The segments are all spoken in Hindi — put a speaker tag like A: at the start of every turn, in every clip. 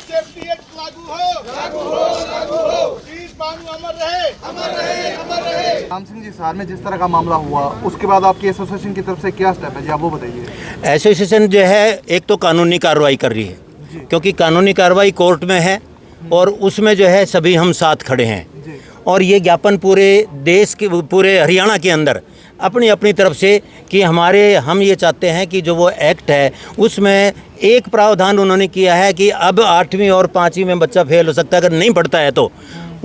A: सेफ्टी एक्ट लागू हो। शीश बानू अमर रहे, अमर रहे, अमर रहे।
B: राम सिंह जी सार में जिस तरह का मामला हुआ उसके बाद आपकी एसोसिएशन की तरफ से क्या स्टेप है जी, आप वो बताइए।
C: एसोसिएशन जो है एक तो कानूनी कार्रवाई कर रही है, क्योंकि कानूनी कार्रवाई कोर्ट में है और उसमें जो है सभी हम साथ खड़े हैं। और ये ज्ञापन पूरे देश के, पूरे हरियाणा के अंदर अपनी अपनी तरफ से कि हम ये चाहते हैं कि जो वो एक्ट है उसमें एक प्रावधान उन्होंने किया है कि अब 8वीं और 5वीं में बच्चा फेल हो सकता है अगर नहीं पढ़ता है तो।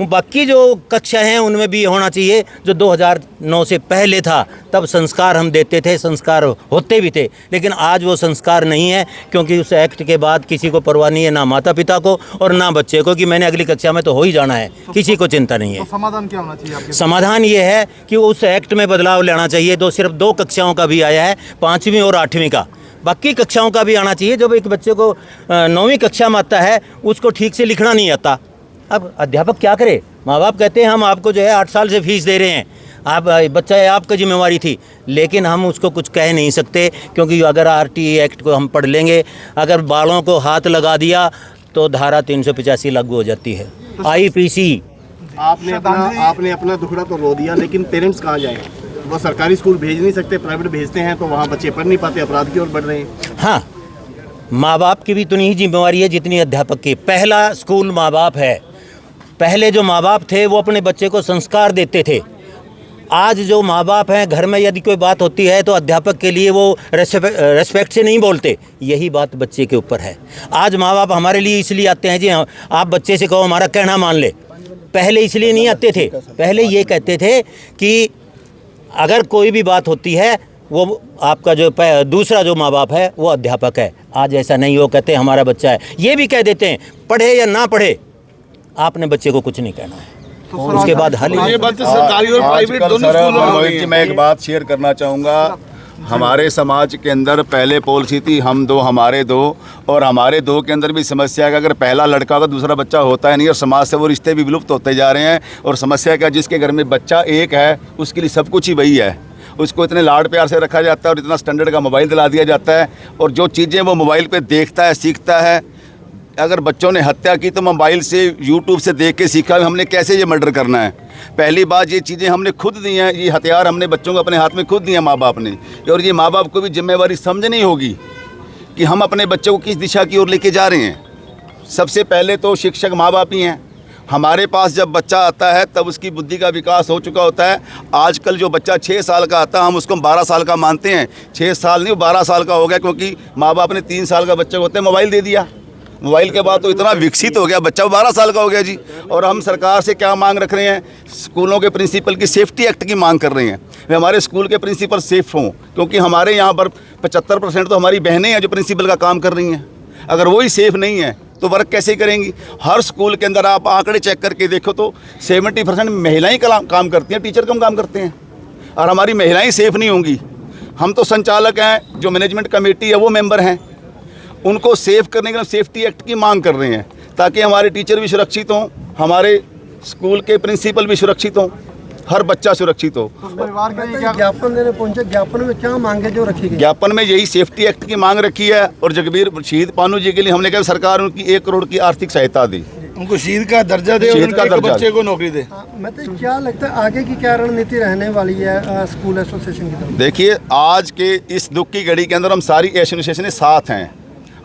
C: बाकी जो कक्षा हैं उनमें भी होना चाहिए जो 2009 से पहले था, तब संस्कार हम देते थे, संस्कार होते भी थे, लेकिन आज वो संस्कार नहीं है क्योंकि उस एक्ट के बाद किसी को परवाह नहीं है, ना माता पिता को और ना बच्चे को, कि मैंने अगली कक्षा में तो हो ही जाना है, किसी को चिंता नहीं है।
B: तो समाधान क्या होना चाहिए आपके?
C: समाधान ये है कि उस एक्ट में बदलाव लेना चाहिए। सिर्फ 2 कक्षाओं का भी आया है, 5वीं और 8वीं का, बाकी कक्षाओं का भी आना चाहिए। जब एक बच्चे को 9वीं कक्षा में आता है उसको ठीक से लिखना नहीं आता, अब अध्यापक क्या करे? माँ बाप कहते हैं हम आपको जो है 8 साल से फीस दे रहे हैं, आप बच्चा है, आपकी जिम्मेवारी थी, लेकिन हम उसको कुछ कह नहीं सकते क्योंकि अगर आरटीई एक्ट को हम पढ़ लेंगे, अगर बालों को हाथ लगा दिया तो धारा 385 लागू हो जाती है, आईपीसी।
D: आपने अपना दुखड़ा तो रो दिया, लेकिन पेरेंट्स कहाँ जाएं? वो सरकारी स्कूल भेज नहीं सकते, प्राइवेट भेजते हैं तो वहाँ बच्चे पढ़ नहीं पाते, अपराध की ओर बढ़ रहे हैं।
C: हाँ, माँ बाप की भी उतनी ही जिम्मेवारी है जितनी अध्यापक की। पहला स्कूल माँ बाप है। पहले जो माँ बाप थे वो अपने बच्चे को संस्कार देते थे। आज जो माँ बाप हैं, घर में यदि कोई बात होती है तो अध्यापक के लिए वो रेस्पेक्ट से नहीं बोलते, यही बात बच्चे के ऊपर है। आज माँ बाप हमारे लिए इसलिए आते हैं जी आप बच्चे से कहो हमारा कहना मान ले, पहले इसलिए नहीं आते थे। पहले ये कहते थे कि अगर कोई भी बात होती है वो आपका जो दूसरा जो माँ बाप है वो अध्यापक है। आज ऐसा नहीं, वो कहते हैं हमारा बच्चा है, ये भी कह देते हैं पढ़े या ना पढ़े आपने बच्चे को कुछ नहीं कहना है। तो उसके बाद
A: ये बात सरकारी और प्राइवेट दोनों स्कूलों में।
E: मैं एक बात शेयर करना चाहूँगा। हमारे समाज के अंदर पहले पॉलिसी थी हम दो हमारे दो, और हमारे दो के अंदर भी समस्या है कि अगर पहला लड़का होगा दूसरा बच्चा होता है नहीं, और समाज से वो रिश्ते भी विलुप्त होते जा रहे हैं। और समस्या क्या, जिसके घर में बच्चा एक है उसके लिए सब कुछ ही वही है, उसको इतने लाड प्यार से रखा जाता है और इतना स्टैंडर्ड का मोबाइल दिला दिया जाता है, और जो चीज़ें वो मोबाइल पे देखता है सीखता है। अगर बच्चों ने हत्या की तो मोबाइल से यूट्यूब से देख के सीखा हमने कैसे ये मर्डर करना है। पहली बात, ये चीज़ें हमने खुद दी हैं, ये हथियार हमने बच्चों को अपने हाथ में खुद दिए माँ बाप ने, और ये माँ बाप को भी जिम्मेवारी समझनी होगी कि हम अपने बच्चों को किस दिशा की ओर लेके जा रहे हैं। सबसे पहले तो शिक्षक माँ बाप ही हैं। हमारे पास जब बच्चा आता है तब उसकी बुद्धि का विकास हो चुका होता है। आजकल जो बच्चा 6 साल का आता है हम उसको 12 साल का मानते हैं। 6 साल नहीं, 12 साल का हो गया, क्योंकि माँ बाप ने 3 साल का बच्चे को होते मोबाइल दे दिया। मोबाइल के बाद तो इतना विकसित हो गया बच्चा, 12 साल का हो गया जी। और हम सरकार से क्या मांग रख रहे हैं? स्कूलों के प्रिंसिपल की सेफ्टी एक्ट की मांग कर रहे हैं। वे हमारे स्कूल के प्रिंसिपल सेफ हों, क्योंकि हमारे यहाँ पर 75% तो हमारी बहनें हैं जो प्रिंसिपल का काम कर रही हैं। अगर वही सेफ नहीं है तो वर्क कैसे करेंगी? हर स्कूल के अंदर आप आंकड़े चेक करके देखो तो 70% महिलाएं काम करती हैं, टीचर कम काम करते हैं। और हमारी महिलाएं सेफ नहीं होंगी। हम तो संचालक हैं, जो मैनेजमेंट कमेटी है वो मेंबर हैं, उनको सेफ करने के लिए सेफ्टी एक्ट की मांग कर रहे हैं, ताकि हमारे टीचर भी सुरक्षित हों, हमारे स्कूल के प्रिंसिपल भी सुरक्षित हों, हर बच्चा सुरक्षित हो।
B: परिवार के लिए क्या
F: ज्ञापन देने पहुंचे, ज्ञापन में क्या मांगे जो रखी गई?
E: ज्ञापन में यही सेफ्टी एक्ट की मांग रखी है, और जगबीर शहीद पानू जी के लिए हमने कहा सरकार उनकी 1 करोड़ की आर्थिक सहायता दी,
A: उनको शहीद का दर्जा दे,
E: शहीद का दर्जा,
A: बच्चे को नौकरी दे।
F: मैं तो क्या लगता है आगे की क्या रणनीति रहने वाली है स्कूल एसोसिएशन की तरफ?
E: देखिए, आज के इस दुख की घड़ी के अंदर हम सारी एसोसिएशनें साथ हैं।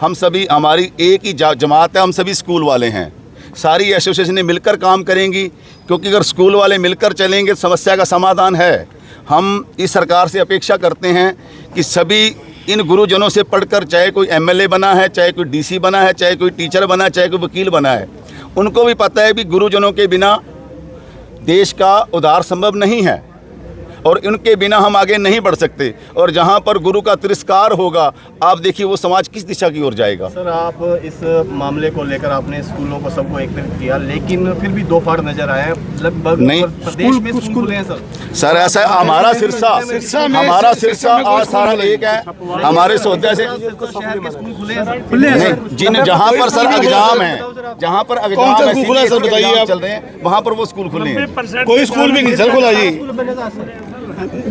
E: हम सभी, हमारी एक ही जमात है, हम सभी स्कूल वाले हैं। सारी एसोसिएशनें मिलकर काम करेंगी, क्योंकि अगर स्कूल वाले मिलकर चलेंगे तो समस्या का समाधान है। हम इस सरकार से अपेक्षा करते हैं कि सभी इन गुरुजनों से पढ़कर, चाहे कोई एमएलए बना है, चाहे कोई डीसी बना है, चाहे कोई टीचर बना है, चाहे कोई वकील बना है, उनको भी पता है कि गुरुजनों के बिना देश का उद्धार संभव नहीं है और उनके बिना हम आगे नहीं बढ़ सकते। और जहाँ पर गुरु का तिरस्कार होगा, आप देखिए वो समाज किस दिशा की ओर जाएगा।
D: सर, आप इस मामले को लेकर आपने स्कूलों को सबको एकत्रित किया, लेकिन फिर भी 2 फाड़ नजर आए हैं। लगभग
E: नहीं,
D: प्रदेश में स्कूल खुले हैं
E: सर ऐसा हमारा सिरसा आज सारा एक है। हमारे सौदे से
D: स्कूल खुले हैं
E: जिन जहाँ पर सर एग्जाम है, जहाँ पर एग्जाम
A: खुला सर बताइए आप?
E: चल रहे हैं, वहाँ पर वो स्कूल खुले हैं।
A: कोई स्कूल भी नहीं सर खुला जी।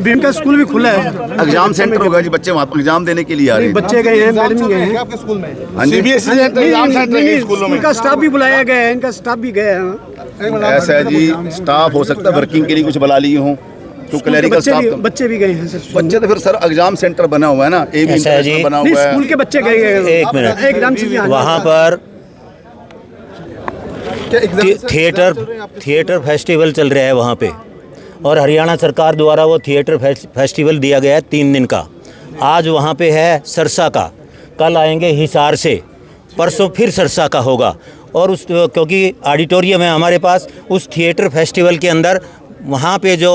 F: इनका स्कूल भी खुला है,
E: एग्जाम सेंटर होगा जी, बच्चे वहाँ एग्जाम देने के लिए आ रहे हैं।
F: बच्चे गए हैं, मैडम गए हैं
B: आपके स्कूल में?
E: हाँ जी,
A: सीबीएसई एग्जाम सेंटर है स्कूलों में।
F: इनका स्टाफ भी बुलाया गया है, इनका स्टाफ भी गया है।
E: ऐसा है जी, स्टाफ हो सकता है वर्किंग के लिए कुछ बुला लिए हों, तो क्लरिकल स्टाफ
F: बच्चे भी गए हैं सर।
E: बच्चे तो फिर सर एग्जाम सेंटर बना हुआ है ना, ए भी
C: ऐसा है जी।
E: बना
F: नहीं,
E: हुआ है।
F: स्कूल के बच्चे गए हैं।
C: एक मिनट,
F: एकदम से
C: वहाँ पर
B: क्या एग्जाम
C: थिएटर फेस्टिवल चल रहा है वहाँ पे, और हरियाणा सरकार द्वारा वो थिएटर फेस्टिवल दिया गया है 3 दिन का। आज वहाँ पे है सरसा का, कल आएंगे हिसार से, परसों फिर सरसा का होगा। और उस क्योंकि ऑडिटोरियम है हमारे पास, उस थिएटर फेस्टिवल के अंदर वहाँ पे जो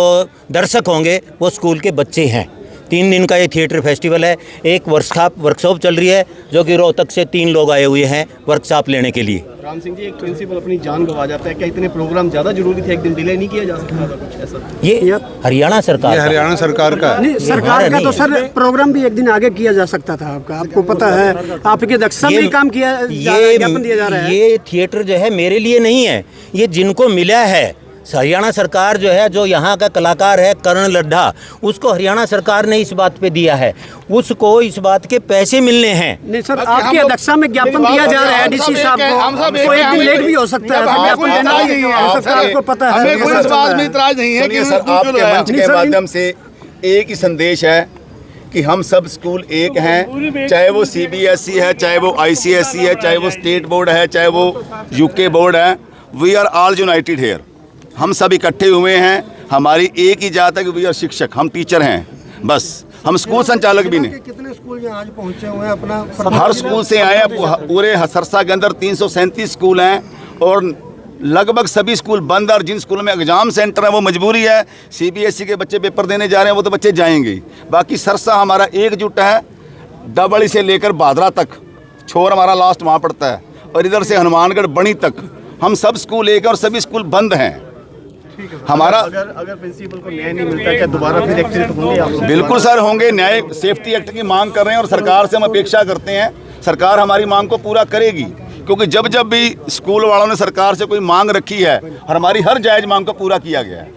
C: दर्शक होंगे वो स्कूल के बच्चे हैं। 3 दिन का ये थिएटर फेस्टिवल है। एक वर्कशॉप चल रही है जो कि रोहतक से 3 लोग आए हुए हैं वर्कशॉप लेने के लिए।
D: राम सिंह जी, एक प्रिंसिपल अपनी जान गंवा जाता है, क्या इतने प्रोग्राम ज़्यादा जरूरी थे, एक दिन डिले नहीं किया जा सकता था कुछ ऐसा?
C: ये हरियाणा सरकार,
A: हरियाणा सरकार का
F: नहीं, सरकार का
C: नहीं
F: तो
C: है।
F: सर प्रोग्राम भी एक दिन आगे किया जा सकता था आपका, आपको पता है। आपके दक्षता में काम किया ज्ञापन दिया जा रहा है।
C: ये थिएटर जो है मेरे लिए नहीं है, ये जिनको मिला है हरियाणा सरकार जो है, जो यहाँ का कलाकार है करण लड्ढा, उसको हरियाणा सरकार ने इस बात पे दिया है, उसको इस बात के पैसे मिलने हैं।
F: नहीं सर, आपकी अध्यक्षता में ज्ञापन दिया जा रहा है डीसी साहब को, तो एक दिन लेट भी हो सकता है। ज्ञापन देना ही है, सरकार आपको पता है।
A: हमें कोई इस बात में इतराज नहीं है
E: सुनिए
A: कि
E: सर, आपके मंच
F: नहीं
E: के
F: सर,
E: माध्यम से एक ही संदेश है कि हम सब स्कूल एक हैं, चाहे वो सीबीएसई है, चाहे वो आईसीएसई है, चाहे वो स्टेट बोर्ड है, चाहे वो यूके बोर्ड है। We are all united here, हम सब इकट्ठे हुए हैं। हमारी एक ही जात है कि वी आर शिक्षक, हम टीचर हैं, बस हम स्कूल संचालक भी नहीं।
F: कितने स्कूल यहाँ आज पहुँचे हुए हैं अपना?
E: हर स्कूल से आए हैं, पूरे सरसा के अंदर 337 स्कूल हैं और लगभग सभी स्कूल बंद। और जिन स्कूलों में एग्जाम सेंटर है वो मजबूरी है, सीबीएसई के बच्चे पेपर देने जा रहे हैं, वो तो बच्चे जाएंगे। बाकी सरसा हमारा एकजुट है, डबड़ी से लेकर बादरा तक, छोर हमारा लास्ट वहाँ पड़ता है, और इधर से हनुमानगढ़ बणी तक हम सब स्कूल एक हैं और सभी स्कूल बंद हैं। हमारा
D: अगर प्रिंसिपल को न्याय नहीं मिलता, क्या दोबारा फिर एक्टिव होंगे आप?
E: बिल्कुल सर होंगे, न्याय सेफ्टी एक्ट की मांग कर रहे हैं और सरकार से हम अपेक्षा करते हैं सरकार हमारी मांग को पूरा करेगी, क्योंकि जब जब भी स्कूल वालों ने सरकार से कोई मांग रखी है और हमारी हर जायज़ मांग को पूरा किया गया है।